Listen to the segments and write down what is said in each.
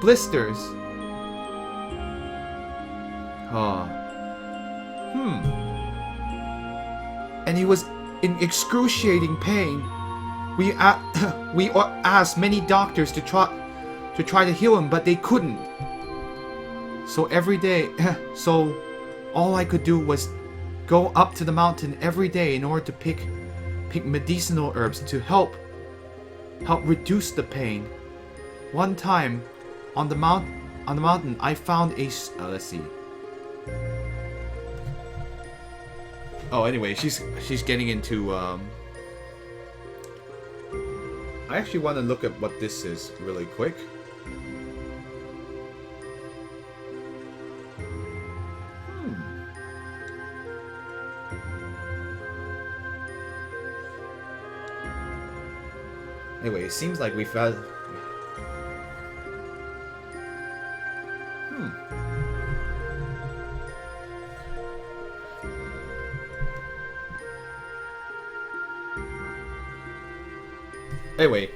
blisters. Oh. And he was in excruciating pain. We asked many doctors to try to heal him, but they couldn't. So every day, so all I could do was go up to the mountain every day in order to pick medicinal herbs to help reduce the pain. One time, on the mountain, I found a let's see. Oh, anyway, she's getting into I actually want to look at what this is really quick. Anyway, it seems like we've had... Anyway,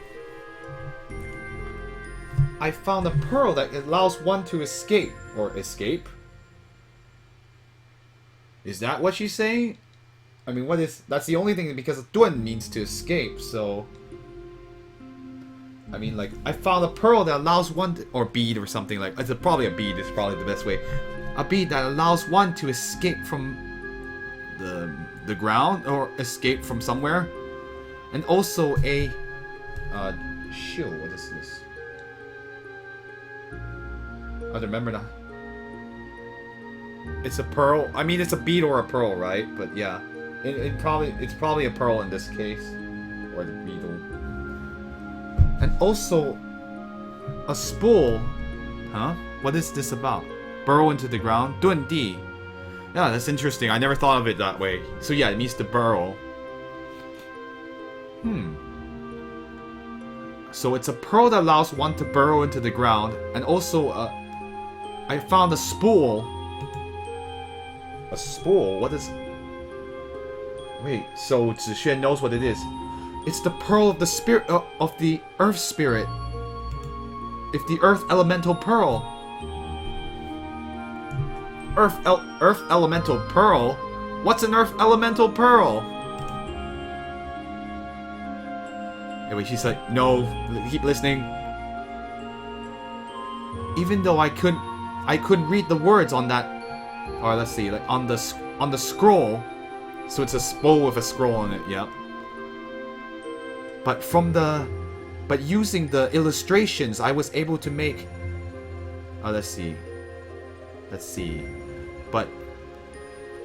I found a pearl that allows one to escape. Or escape? Is that what she's saying? I mean, what is... That's the only thing, because dun means to escape, so... I mean, like, I found a pearl that allows one to... Or bead or something like... It's probably a bead is probably the best way. A bead that allows one to escape from the ground, or escape from somewhere. And also a... shield, what is this? I don't remember now. It's a pearl. I mean, it's a bead or a pearl, right? But yeah, it's probably a pearl in this case, or the beetle. And also a spool. Huh? What is this about? Burrow into the ground. 遁地. Yeah, that's interesting. I never thought of it that way. So yeah, it means to burrow. So it's a pearl that allows one to burrow into the ground, and also I found a spool. A spool? What is... Wait, so Zixuan knows what it is. It's the pearl of the spirit of the earth spirit. If the earth elemental pearl. Earth elemental pearl? What's an earth elemental pearl? Anyway, she's like, no, keep listening. Even though I couldn't read the words on that, or let's see, like on the scroll. So it's a spool with a scroll on it, yep. But using the illustrations, I was able to make. Oh, let's see. But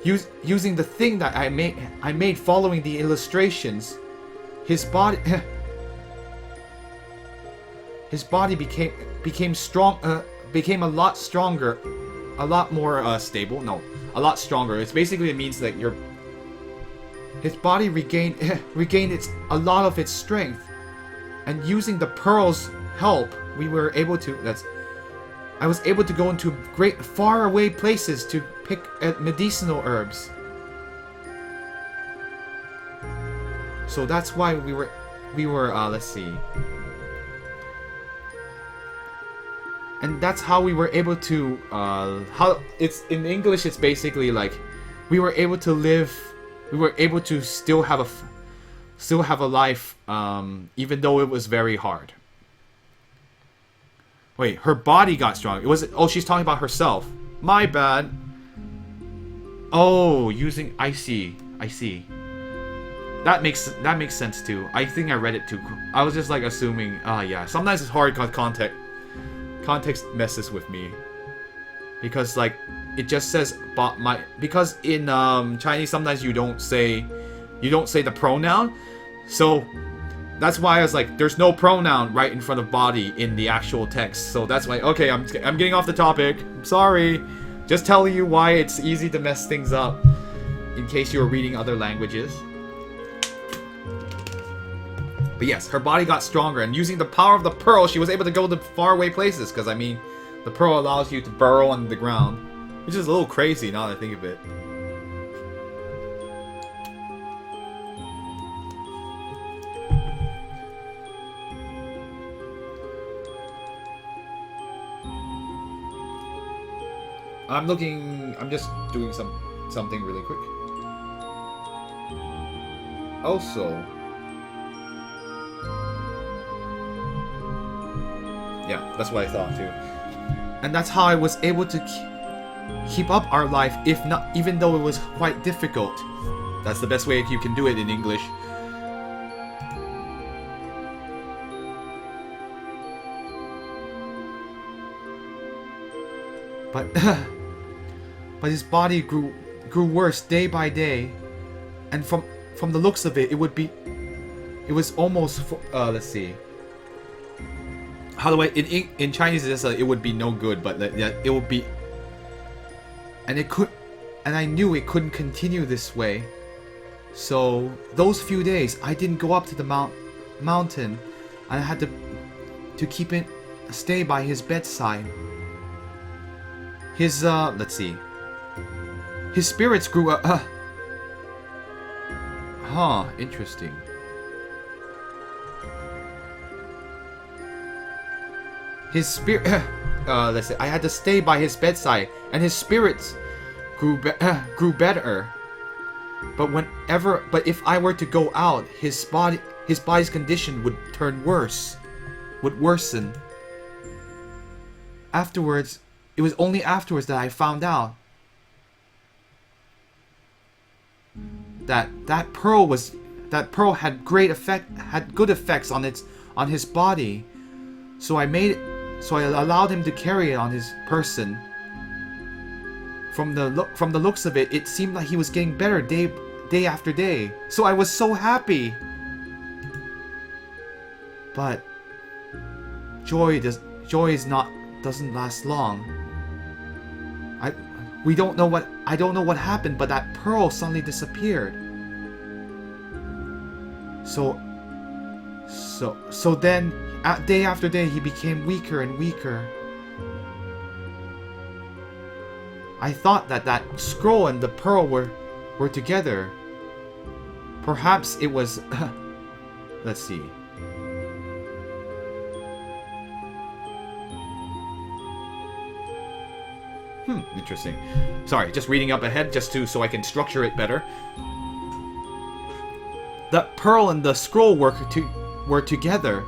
using the thing that I made following the illustrations, his body. His body became strong, became a lot stronger, a lot more stable. No, a lot stronger. It means that his body regained a lot of its strength, and using the pearl's help, we were able to. I was able to go into great far away places to pick medicinal herbs. So that's why we were. Let's see. And that's how we were able to, how it's in English. It's basically like we were able to live. We were able to still have a life, even though it was very hard. Wait, her body got strong. It was. Oh, she's talking about herself. My bad. Oh, using. I see. That makes sense too. I think I read it too. I was just like assuming. Yeah. Sometimes it's hard because context messes with me, because like it just says because in Chinese sometimes you don't say the pronoun, so that's why I was like, there's no pronoun right in front of body in the actual text. So that's why, okay, I'm getting off the topic. I'm sorry, just telling you why it's easy to mess things up in case you were reading other languages. But yes, her body got stronger, and using the power of the pearl, she was able to go to faraway places, because, I mean, the pearl allows you to burrow under the ground, which is a little crazy now that I think of it. I'm just doing something really quick. Also, yeah, that's what I thought too. And that's how I was able to keep up our life, if not, even though it was quite difficult. That's the best way you can do it in English. But but his body grew worse day by day, and from the looks of it, it was almost let's see. How do I in Chinese it's it would be no good, but it would be, and I knew it couldn't continue this way. So those few days I didn't go up to the mountain, and I had to stay by his bedside. His let's see. His spirits grew interesting. His spirit let's see. I had to stay by his bedside, and his spirits grew better. But if I were to go out, his body's condition would worsen. Afterwards, it was only afterwards that I found out that pearl had good effects on his body. So I allowed him to carry it on his person. From the looks of it, it seemed like he was getting better day after day. So I was so happy. But joy doesn't last long. I don't know what happened, but that pearl suddenly disappeared. So then, day after day, he became weaker and weaker. I thought that scroll and the pearl were together. Perhaps it was... let's see. Interesting. Sorry, just reading up ahead so I can structure it better. The pearl and the scroll were together.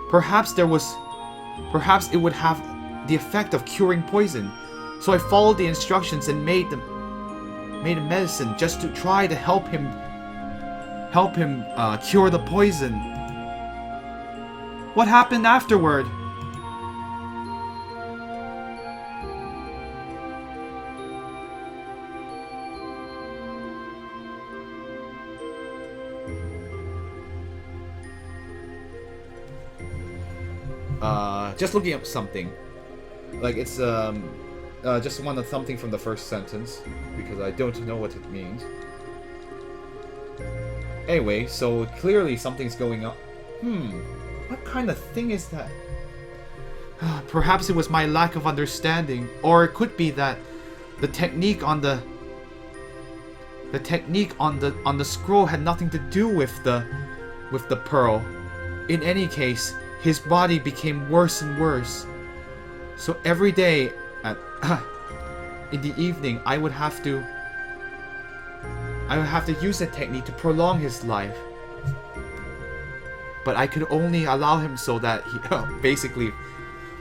Perhaps it would have the effect of curing poison. So I followed the instructions and made a medicine just to try to help him cure the poison. What happened afterward? Just looking up something. Like it's just wanted something from the first sentence because I don't know what it means. Anyway, so clearly something's going on. What kind of thing is that? Perhaps it was my lack of understanding, or it could be that the technique on the scroll had nothing to do with the pearl. In any case, his body became worse and worse. So every day in the evening, I would have to use that technique to prolong his life. But I could only allow him so that he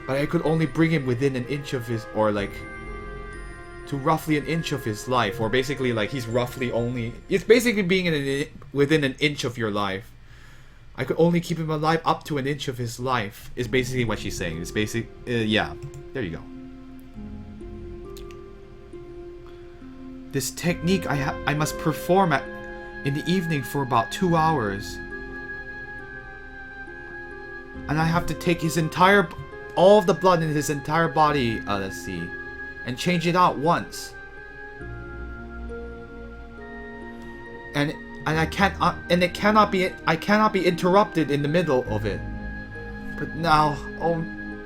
but I could only bring him within an inch of his, or like to roughly an inch of his life, or basically like it's basically being within an inch of your life. I could only keep him alive up to an inch of his life, is basically what she's saying. It's yeah, there you go. This technique I must perform in the evening for about 2 hours. And I have to take all of the blood in his entire body, let's see, and change it out once. And I cannot be interrupted in the middle of it. But now,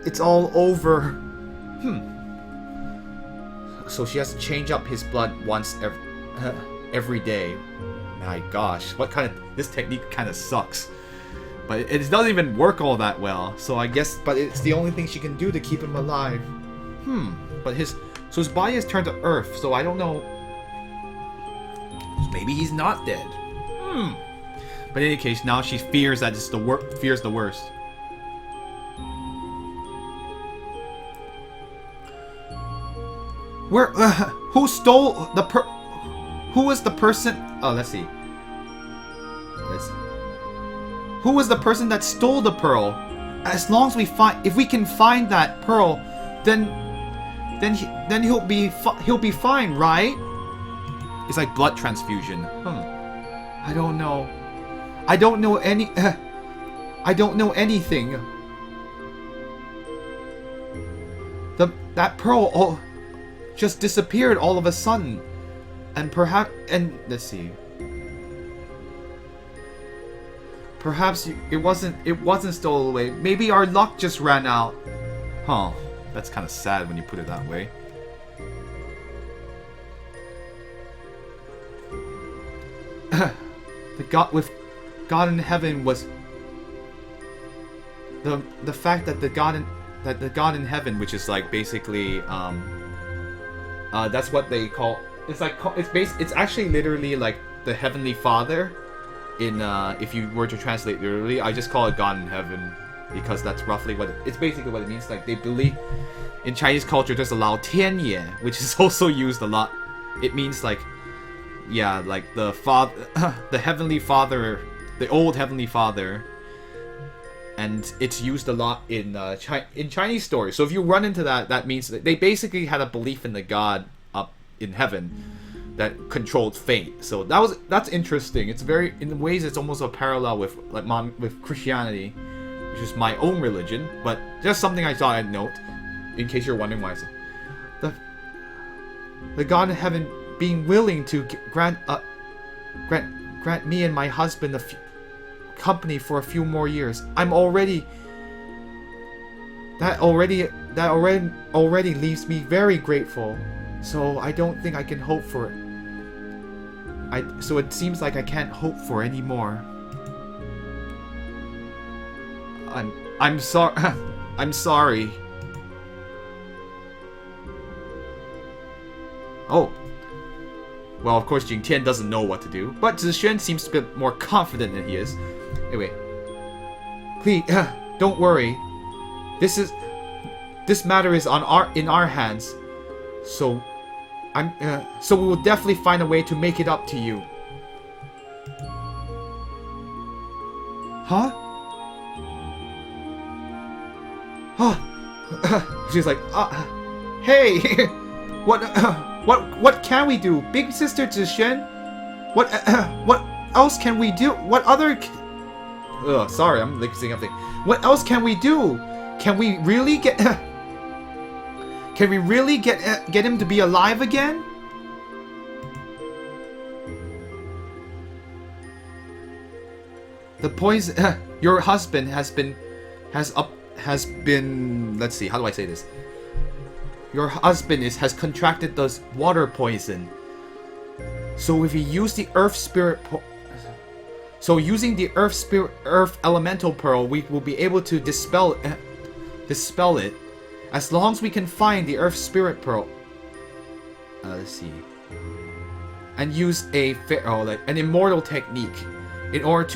it's all over. So she has to change up his blood once every day. My gosh, this technique kind of sucks. But it doesn't even work all that well. So I guess, but it's the only thing she can do to keep him alive. But his body has turned to earth, so I don't know. Maybe he's not dead. But in any case, now she fears that it's fears the worst. Where? Who stole the Who was the person? Oh, let's see. Who was the person that stole the pearl? As long as if we can find that pearl, then he'll be fine, right? It's like blood transfusion. I don't know. I don't know anything. That pearl just disappeared all of a sudden, and let's see. Perhaps it wasn't stolen away. Maybe our luck just ran out. Huh. That's kind of sad when you put it that way. With God in heaven was the fact that the God in heaven, which is like basically that's what they call, it's actually literally like the Heavenly Father. In if you were to translate literally, I just call it God in heaven because that's roughly it's basically what it means. Like they believe in Chinese culture there's a Lao Tian Ye, which is also used a lot. It means like, yeah, like the father, the Heavenly Father, the old Heavenly Father, and it's used a lot in Chinese stories. So if you run into that, that means that they basically had a belief in the God up in heaven that controlled fate. So that's interesting. It's very, in ways, it's almost a parallel with with Christianity, which is my own religion. But just something I thought I'd note, in case you're wondering why I said the God in heaven being willing to grant me and my husband company for a few more years. That already leaves me very grateful. So I don't think I can hope for it. So it seems like I can't hope for any more. I'm sorry. I'm sorry. Oh. Well, of course, Jing Tian doesn't know what to do, but Zixuan seems to be more confident than he is. Anyway, please, don't worry. This matter is in our hands. So we will definitely find a way to make it up to you. Huh? She's like, hey, what can we do, big sister Zixuan? What else can we do? What other? Sorry, I'm mixing up things. What else can we do? Can we really get? Can we really get him to be alive again? The poison. Your husband has been. Let's see. How do I say this? Your husband has contracted the water poison. So if you use the earth spirit. Using the earth elemental pearl, we will be able to dispel it. As long as we can find the Earth Spirit Pearl, let's see, and use an immortal technique in order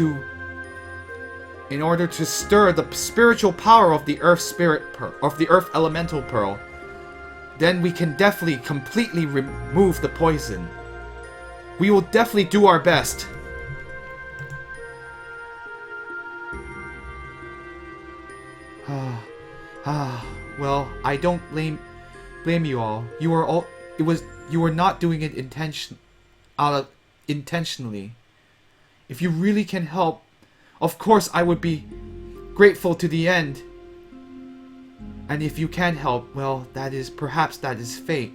to stir the spiritual power of the Earth Spirit Pearl, of the Earth Elemental Pearl, then we can definitely completely remove the poison. We will definitely do our best. Well, I don't blame you all. You were not doing it intentionally. If you really can help, of course I would be grateful to the end. And if you can't help, well, perhaps that is fate.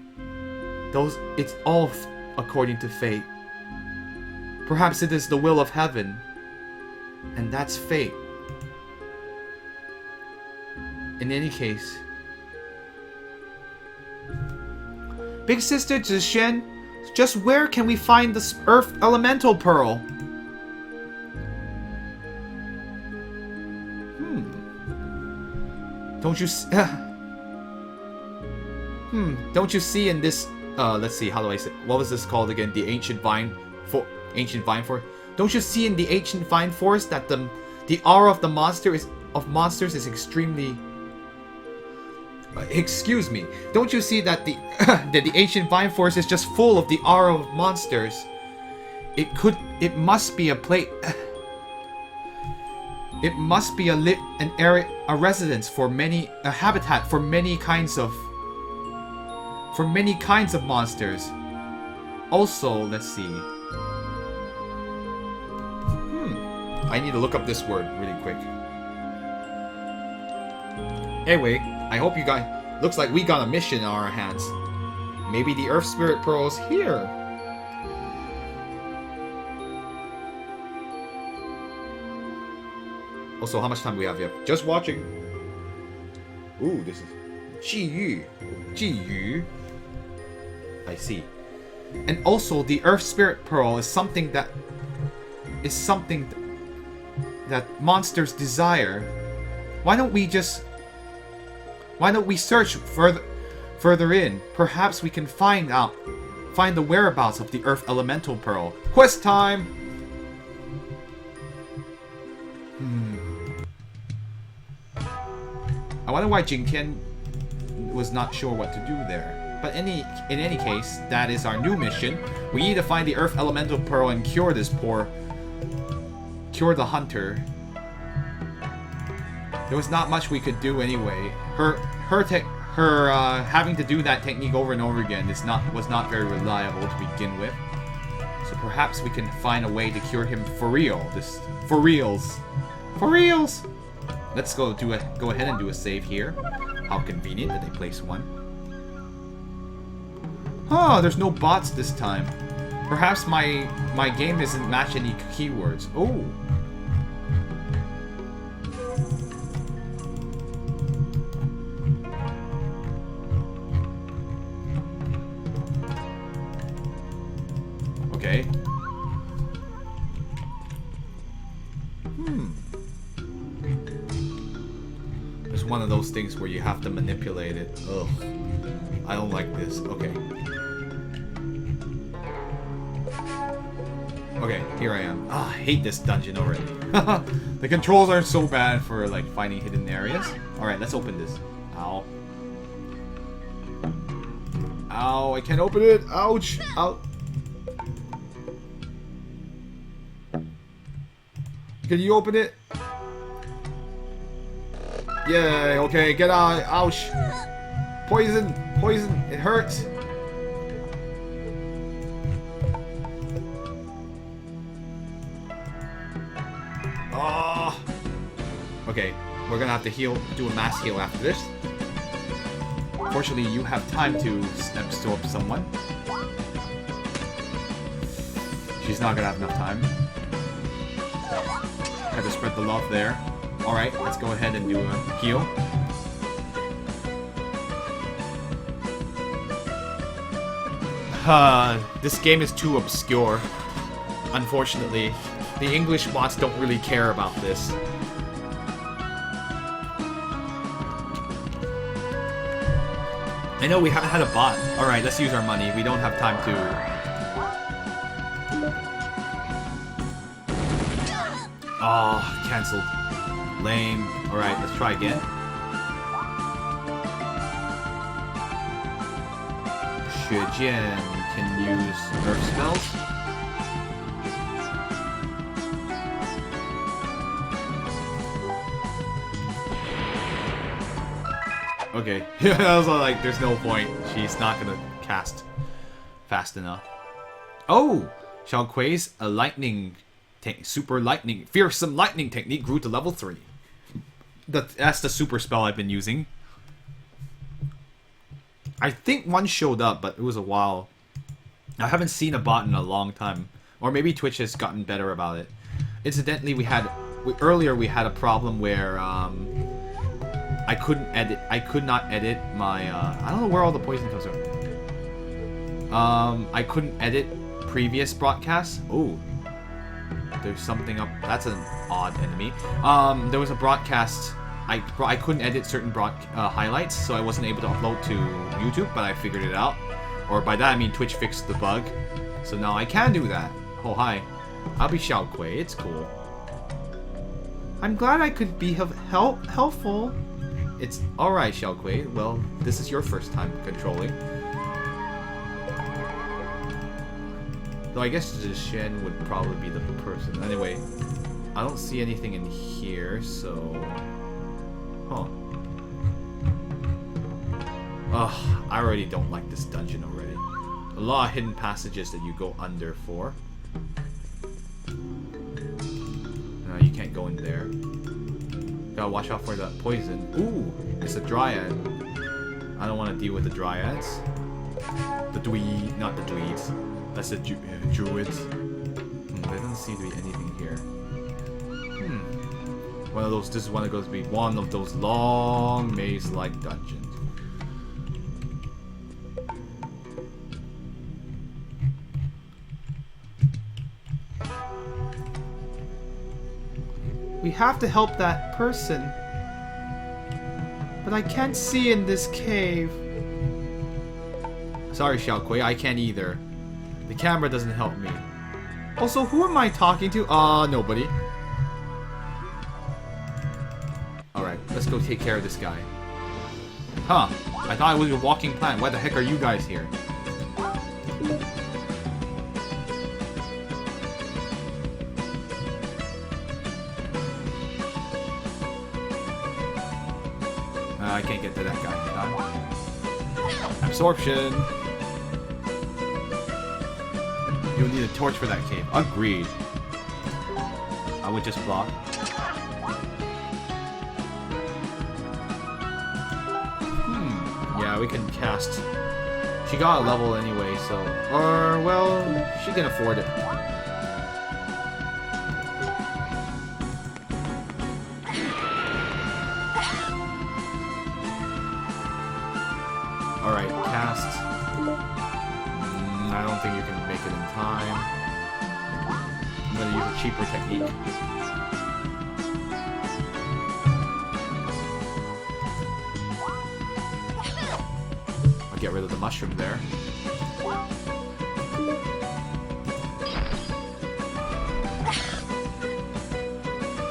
It's all according to fate. Perhaps it is the will of heaven, and that's fate. In any case, Big Sister Zixuan, just where can we find the Earth Elemental Pearl? Don't you Don't you see in this, let's see, how do I say, what was this called again? The Ancient Vine Forest? Don't you see in the Ancient Vine Forest that the aura of the monsters is extremely... excuse me. Don't you see that the Ancient Vine Forest is just full of the aura of monsters? It must be a place... It must be an area, a residence for a habitat for many kinds of monsters. Also, let's see. I need to look up this word really quick. Anyway, I hope you guys... Looks like we got a mission in our hands. Maybe the Earth Spirit Pearl is here. Also, how much time do we have here? Just watching. Ooh, this is... Ji Yu. I see. And also, the Earth Spirit Pearl is something that monsters desire. Why don't we search further in? Perhaps we can find the whereabouts of the Earth Elemental Pearl. Quest time! I wonder why Jing Tian was not sure what to do there. But in any case, that is our new mission. We need to find the Earth Elemental Pearl and cure the hunter. There was not much we could do anyway. Her having to do that technique over and over again was not very reliable to begin with. So perhaps we can find a way to cure him for real. For reals. Let's go ahead and do a save here. How convenient that they place one. Oh, there's no bots this time. Perhaps my game isn't matching any keywords. Oh. Okay. It's one of those things where you have to manipulate it. Ugh. I don't like this. Okay. Okay, here I am. Ah, I hate this dungeon already. The controls aren't so bad for, like, finding hidden areas. Alright, let's open this. Ow. Ow, I can't open it. Ouch. Ow. Can you open it? Yay, okay, get out. Ouch. Poison. It hurts. Oh. Okay, we're gonna have to do a mass heal after this. Fortunately, you have time to absorb someone. She's not gonna have enough time. Had to spread the love there. Alright, let's go ahead and do a heal. This game is too obscure. Unfortunately, the English bots don't really care about this. I know we haven't had a bot. Alright, let's use our money. We don't have time to... Oh, cancelled. Lame. Alright, let's try again. Xuejian can use Earth spells. Okay. I was like, there's no point. She's not gonna cast fast enough. Oh! Xiao Kui's a lightning... fearsome lightning technique grew to level 3. That's the super spell I've been using. I think one showed up, but it was a while. I haven't seen a bot in a long time. Or maybe Twitch has gotten better about it. Incidentally, earlier we had a problem where I could not edit my I don't know where all the poison comes from. I couldn't edit previous broadcasts. Oh. There's something up. That's an odd enemy. There was a broadcast I couldn't edit certain highlights, so I wasn't able to upload to YouTube, but I figured it out. Or by that I mean Twitch fixed the bug. So now I can do that. Oh, hi. I'll be Xiao Kui. It's cool. I'm glad I could be helpful. It's alright, Xiao Kui. Well, this is your first time controlling. Though I guess Shen would probably be the person. Anyway, I don't see anything in here, so... Huh. Ugh, I already don't like this dungeon already. A lot of hidden passages that you go under for. No, you can't go in there. Gotta watch out for that poison. Ooh, it's a dryad. I don't want to deal with the dryads. The dweed, not the dweeds. That's the druids. There doesn't seem to be anything here. One of those. This is one of those. Be one of those long maze-like dungeons. We have to help that person. But I can't see in this cave. Sorry, Xiao Kui, I can't either. The camera doesn't help me. Also, who am I talking to? Nobody. Alright, let's go take care of this guy. Huh, I thought I was a walking plant. Why the heck are you guys here? I can't get to that guy. Absorption. You'll need a torch for that cave. Agreed. I would just block. Yeah, we can cast. She got a level anyway, so... Or, well, she can afford it. Alright, cast. I don't think you can make it in time. I'm gonna use a cheaper technique. I'll get rid of the mushroom there.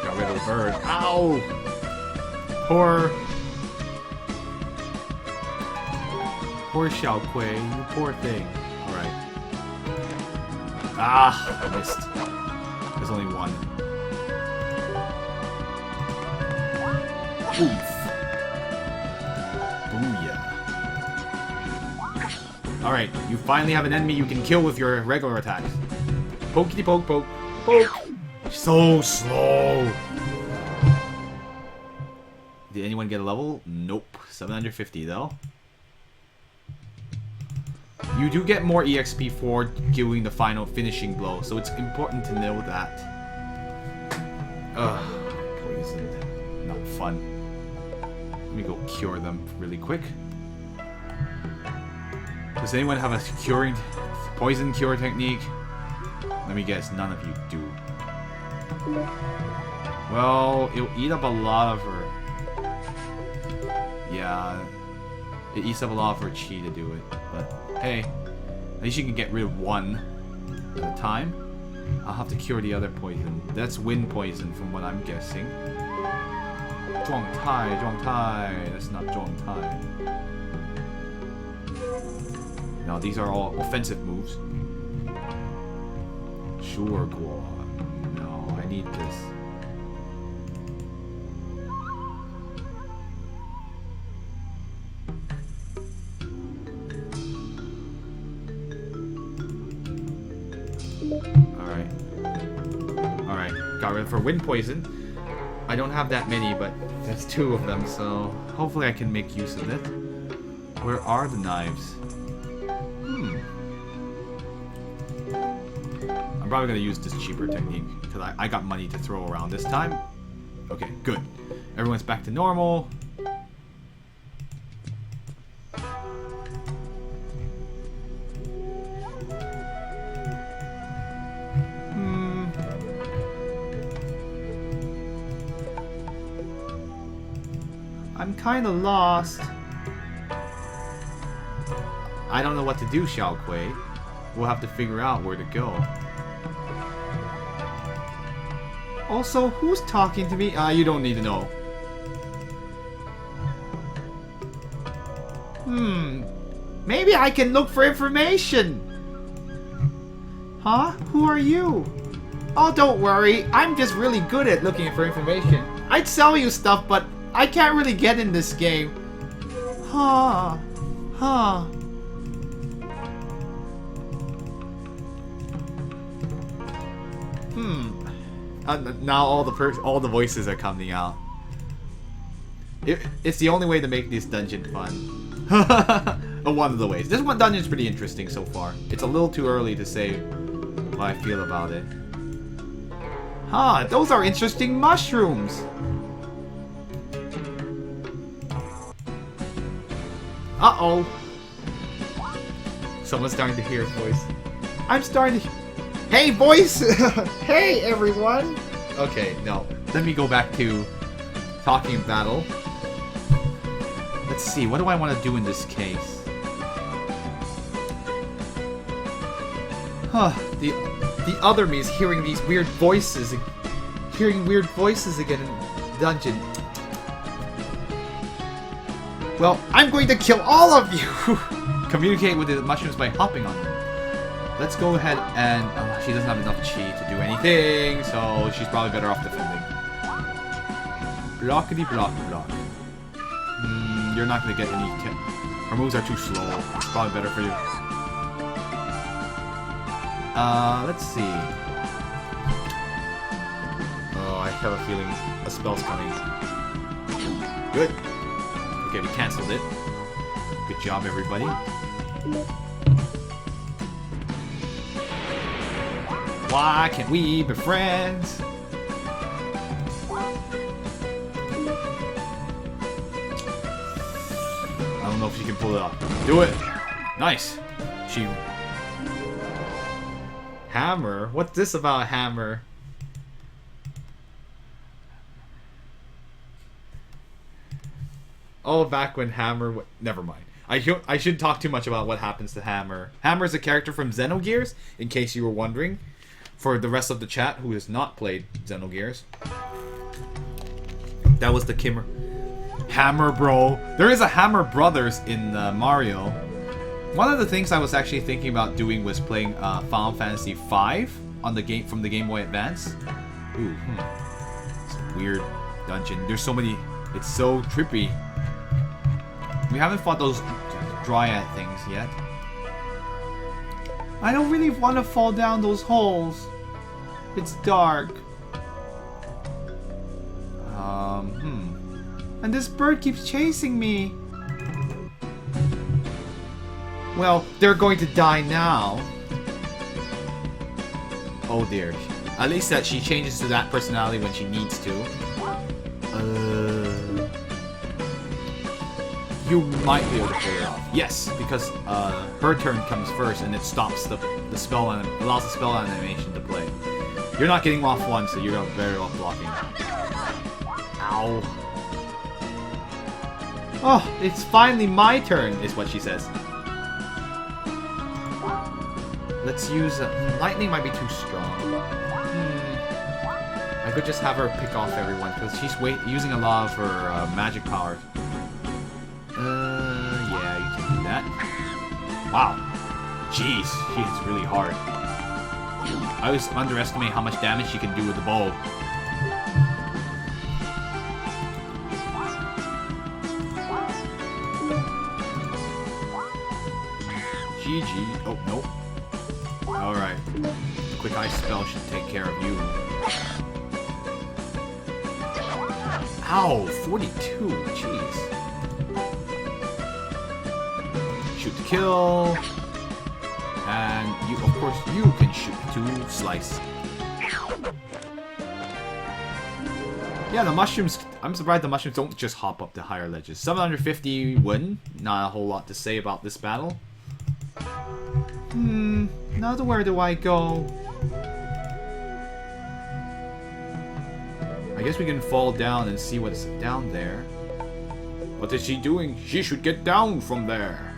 Got rid of the bird. Ow! Poor Xiao Kui, you poor thing. Alright. Ah, I missed. There's only one. Oof. Booyah. Alright, you finally have an enemy you can kill with your regular attacks. Pokey poke poke. Poke! So slow! Did anyone get a level? Nope. 750 though. You do get more EXP for doing the final finishing blow, so it's important to know that. Ugh, poisoned. Not fun. Let me go cure them really quick. Does anyone have a poison cure technique? Let me guess, none of you do. Well, it'll eat up a lot of her. Yeah, it eats up a lot of her chi to do it, but hey, at least you can get rid of one at a time. I'll have to cure the other poison. That's wind poison from what I'm guessing. Zhuang Tai. That's not Zhuang Tai. Now these are all offensive moves. Sure, Guo. No, I need this. Alright, got rid of her wind poison. I don't have that many, but there's 2 of them, so hopefully I can make use of it. Where are the knives? I'm probably going to use this cheaper technique, because I got money to throw around this time. Okay, good. Everyone's back to normal. kinda lost. I don't know what to do, Xiao Kui. We'll have to figure out where to go. Also, who's talking to me? You don't need to know. Maybe I can look for information. Huh? Who are you? Oh, don't worry. I'm just really good at looking for information. I'd sell you stuff, but I can't really get in this game. Huh. Now all the voices are coming out. It's the only way to make this dungeon fun. One of the ways. This one dungeon's pretty interesting so far. It's a little too early to say what I feel about it. Those are interesting mushrooms. Uh-oh. Someone's starting to hear a voice. I'm starting to... Hey, voice! Hey, everyone! Okay, no. Let me go back to talking battle. Let's see, what do I want to do in this case? The other me is hearing these weird voices. Hearing weird voices again in the dungeon. Well, I'm going to kill all of you! Communicate with the mushrooms by hopping on them. Let's go ahead and... she doesn't have enough chi to do anything, so she's probably better off defending. Blockity block block. You're not going to get any... Her moves are too slow. It's probably better for you. Let's see. Oh, I have a feeling a spell's coming. Good. Okay, we cancelled it. Good job, everybody. Why can't we be friends? I don't know if she can pull it off. Do it! Nice! She... Hammer? What's this about Hammer? Oh, back when Hammer... Never mind. I shouldn't talk too much about what happens to Hammer. Hammer is a character from Xenogears, in case you were wondering. For the rest of the chat who has not played Xenogears. That was the Kimmer. Hammer, bro. There is a Hammer Brothers in Mario. One of the things I was actually thinking about doing was playing Final Fantasy V on the game from the Game Boy Advance. Ooh, It's a weird dungeon. There's so many. It's so trippy. We haven't fought those dryad things yet. I don't really want to fall down those holes. It's dark. And this bird keeps chasing me. Well, they're going to die now. Oh dear. At least that she changes to that personality when she needs to. You might be able to pull it off. Yes, because her turn comes first and it stops the spell and allows the spell animation to play. You're not getting off one, so you're very well blocking. Ow. Oh, it's finally my turn, is what she says. Let's use... lightning might be too strong. I could just have her pick off everyone, because she's using a lot of her magic powers. Yeah, you can do that. Wow. Jeez, she hits really hard. I always underestimate how much damage she can do with the bow. GG. Oh, nope. Alright. Quick ice spell should take care of you. Ow! 42. Jeez. Shoot to kill. And you, of course, you can shoot to slice. Yeah, the mushrooms... I'm surprised the mushrooms don't just hop up to higher ledges. 750 win. Not a whole lot to say about this battle. Now where do I go? I guess we can fall down and see what's down there. What is she doing? She should get down from there.